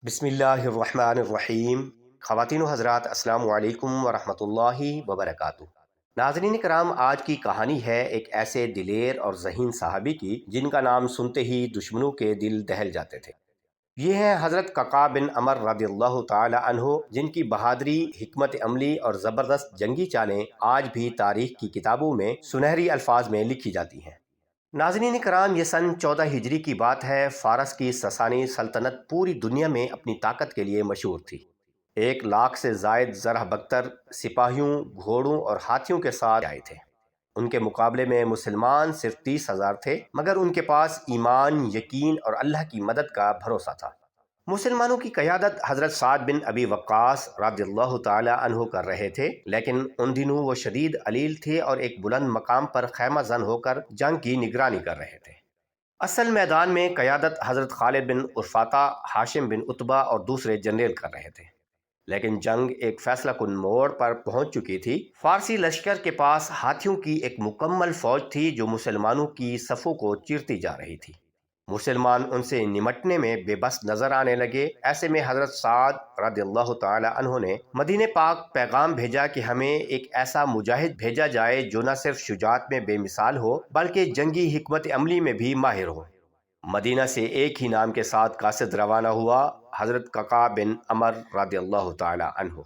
بسم اللہ الرحمن الرحیم۔ خواتین و حضرات، السلام علیکم ورحمۃ اللہ وبرکاتہ۔ ناظرین کرام، آج کی کہانی ہے ایک ایسے دلیر اور ذہین صحابی کی جن کا نام سنتے ہی دشمنوں کے دل دہل جاتے تھے۔ یہ ہیں حضرت ققاء بن عمر رضی اللہ تعالی عنہ، جن کی بہادری، حکمت عملی اور زبردست جنگی چالیں آج بھی تاریخ کی کتابوں میں سنہری الفاظ میں لکھی جاتی ہیں۔ ناظرین کرام، یہ سن 14 ہجری کی بات ہے۔ فارس کی ساسانی سلطنت پوری دنیا میں اپنی طاقت کے لیے مشہور تھی۔ 1 لاکھ سے زائد زرہ بختر سپاہیوں، گھوڑوں اور ہاتھیوں کے ساتھ آئے تھے۔ ان کے مقابلے میں مسلمان صرف 30,000 تھے، مگر ان کے پاس ایمان، یقین اور اللہ کی مدد کا بھروسہ تھا۔ مسلمانوں کی قیادت حضرت سعد بن ابی وقاص رضی اللہ تعالی عنہ کر رہے تھے، لیکن ان دنوں وہ شدید علیل تھے اور ایک بلند مقام پر خیمہ زن ہو کر جنگ کی نگرانی کر رہے تھے۔ اصل میدان میں قیادت حضرت خالد بن عرفاتہ، ہاشم بن عتبہ اور دوسرے جنرل کر رہے تھے، لیکن جنگ ایک فیصلہ کن موڑ پر پہنچ چکی تھی۔ فارسی لشکر کے پاس ہاتھیوں کی ایک مکمل فوج تھی جو مسلمانوں کی صفوں کو چیرتی جا رہی تھی۔ مسلمان ان سے نمٹنے میں بے بس نظر آنے لگے۔ ایسے میں حضرت سعد رضی اللہ تعالی عنہ نے مدینہ پاک پیغام بھیجا کہ ہمیں ایک ایسا مجاہد بھیجا جائے جو نہ صرف شجاعت میں بے مثال ہو بلکہ جنگی حکمت عملی میں بھی ماہر ہو۔ مدینہ سے ایک ہی نام کے ساتھ قاصد روانہ ہوا، حضرت ققاء بن عمر رضی اللہ تعالی عنہ۔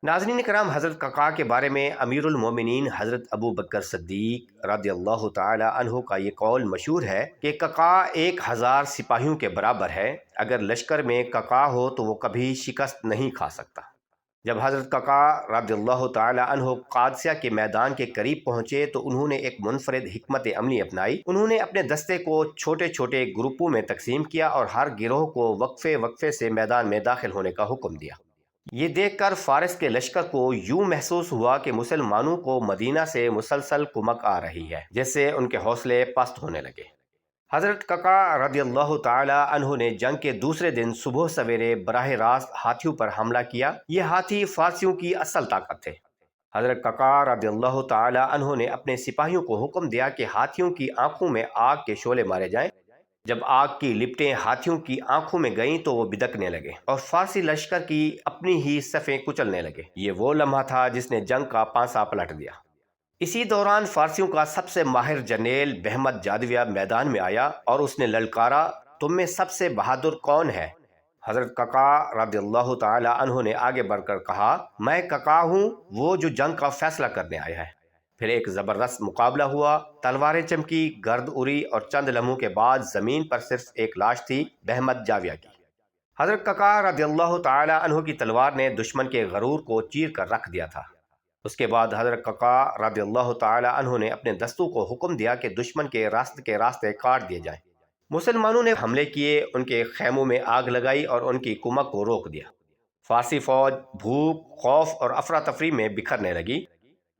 ناظرین کرام، حضرت ققاء کے بارے میں امیر المومنین حضرت ابو بکر صدیق رضی اللہ تعالی عنہ کا یہ قول مشہور ہے کہ ققاء 1000 سپاہیوں کے برابر ہے۔ اگر لشکر میں ققاء ہو تو وہ کبھی شکست نہیں کھا سکتا۔ جب حضرت ققاء رضی اللہ تعالی عنہ قادسیہ کے میدان کے قریب پہنچے تو انہوں نے ایک منفرد حکمت عملی اپنائی۔ انہوں نے اپنے دستے کو چھوٹے چھوٹے گروپوں میں تقسیم کیا اور ہر گروہ کو وقفے وقفے سے میدان میں داخل ہونے کا حکم دیا۔ یہ دیکھ کر فارس کے لشکر کو یوں محسوس ہوا کہ مسلمانوں کو مدینہ سے مسلسل کمک آ رہی ہے، جس سے ان کے حوصلے پست ہونے لگے۔ حضرت ققاء رضی اللہ تعالی عنہ نے جنگ کے دوسرے دن صبح سویرے براہ راست ہاتھیوں پر حملہ کیا۔ یہ ہاتھی فارسیوں کی اصل طاقت تھے۔ حضرت ققاء رضی اللہ تعالی عنہ نے اپنے سپاہیوں کو حکم دیا کہ ہاتھیوں کی آنکھوں میں آگ کے شعلے مارے جائیں۔ جب آگ کی لپٹیں ہاتھیوں کی آنکھوں میں گئیں تو وہ بدکنے لگے اور فارسی لشکر کی اپنی ہی صفیں کچلنے لگے۔ یہ وہ لمحہ تھا جس نے جنگ کا پانسا پلٹ دیا۔ اسی دوران فارسیوں کا سب سے ماہر جرنیل بہمت جادویہ میدان میں آیا اور اس نے للکارا، تم میں سب سے بہادر کون ہے؟ حضرت ققاء رضی اللہ تعالی عنہ نے آگے بڑھ کر کہا، میں ققاء ہوں، وہ جو جنگ کا فیصلہ کرنے آیا ہے۔ پھر ایک زبردست مقابلہ ہوا، تلواریں چمکی، گرد اڑی اور چند لمحوں کے بعد زمین پر صرف ایک لاش تھی، بہمت جاویہ کی۔ حضرت ققاء رضی اللہ تعالی عنہ کی تلوار نے دشمن کے غرور کو چیر کر رکھ دیا تھا۔ اس کے بعد حضرت ققاء رضی اللہ تعالی عنہ نے اپنے دستوں کو حکم دیا کہ دشمن کے راستے کاٹ دیے جائیں۔ مسلمانوں نے حملے کیے، ان کے خیموں میں آگ لگائی اور ان کی کمک کو روک دیا۔ فارسی فوج بھوک، خوف اور افراتفری میں بکھرنے لگی۔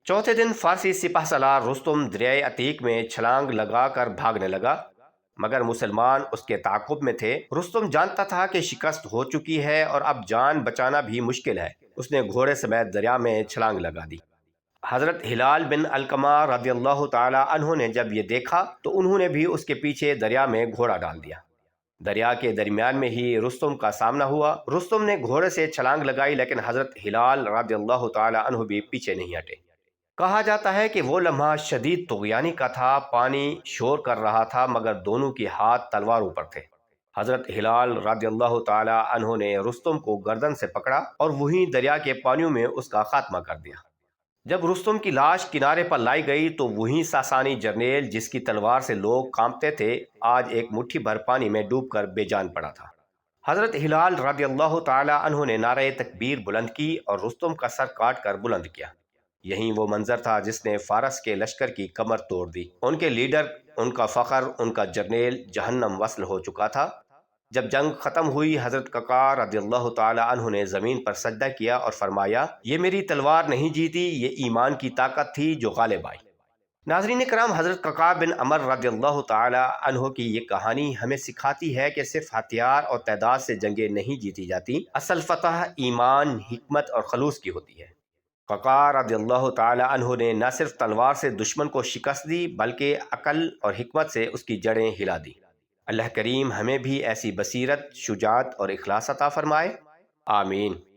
چوتھے دن فارسی سپہ سالار رستم دریائے عتیق میں چھلانگ لگا کر بھاگنے لگا، مگر مسلمان اس کے تعاقب میں تھے۔ رستم جانتا تھا کہ شکست ہو چکی ہے اور اب جان بچانا بھی مشکل ہے۔ اس نے گھوڑے سمیت دریا میں چھلانگ لگا دی۔ حضرت ہلال بن علقمہ رضی اللہ تعالی عنہ نے جب یہ دیکھا تو انہوں نے بھی اس کے پیچھے دریا میں گھوڑا ڈال دیا۔ دریا کے درمیان میں ہی رستم کا سامنا ہوا۔ رستم نے گھوڑے سے چھلانگ لگائی، لیکن حضرت ہلال رضی اللہ تعالی عنہ بھی پیچھے نہیں ہٹے۔ کہا جاتا ہے کہ وہ لمحہ شدید طغیانی کا تھا، پانی شور کر رہا تھا مگر دونوں کے ہاتھ تلواروں پر تھے۔ حضرت ہلال رضی اللہ تعالی عنہ نے رستم کو گردن سے پکڑا اور وہیں دریا کے پانیوں میں اس کا خاتمہ کر دیا۔ جب رستم کی لاش کنارے پر لائی گئی تو وہیں ساسانی جرنیل جس کی تلوار سے لوگ کانپتے تھے، آج ایک مٹھی بھر پانی میں ڈوب کر بے جان پڑا تھا۔ حضرت ہلال رضی اللہ تعالی عنہ نے نعرہ تکبیر بلند کی اور رستم کا سر کاٹ کر بلند کیا۔ یہی وہ منظر تھا جس نے فارس کے لشکر کی کمر توڑ دی۔ ان کے لیڈر، ان کا فخر، ان کا جرنیل جہنم وصل ہو چکا تھا۔ جب جنگ ختم ہوئی، حضرت ققاء رضی اللہ تعالی عنہ نے زمین پر سجدہ کیا اور فرمایا، یہ میری تلوار نہیں جیتی، یہ ایمان کی طاقت تھی جو غالب آئی۔ ناظرین کرام، حضرت ققاء بن عمر رضی اللہ تعالی عنہ کی یہ کہانی ہمیں سکھاتی ہے کہ صرف ہتھیار اور تعداد سے جنگیں نہیں جیتی جاتی، اصل فتح ایمان، حکمت اور خلوص کی ہوتی ہے۔ ققاء رضی اللہ تعالی عنہ نے نہ صرف تلوار سے دشمن کو شکست دی بلکہ عقل اور حکمت سے اس کی جڑیں ہلا دی۔ اللہ کریم ہمیں بھی ایسی بصیرت، شجاعت اور اخلاص عطا فرمائے، آمین۔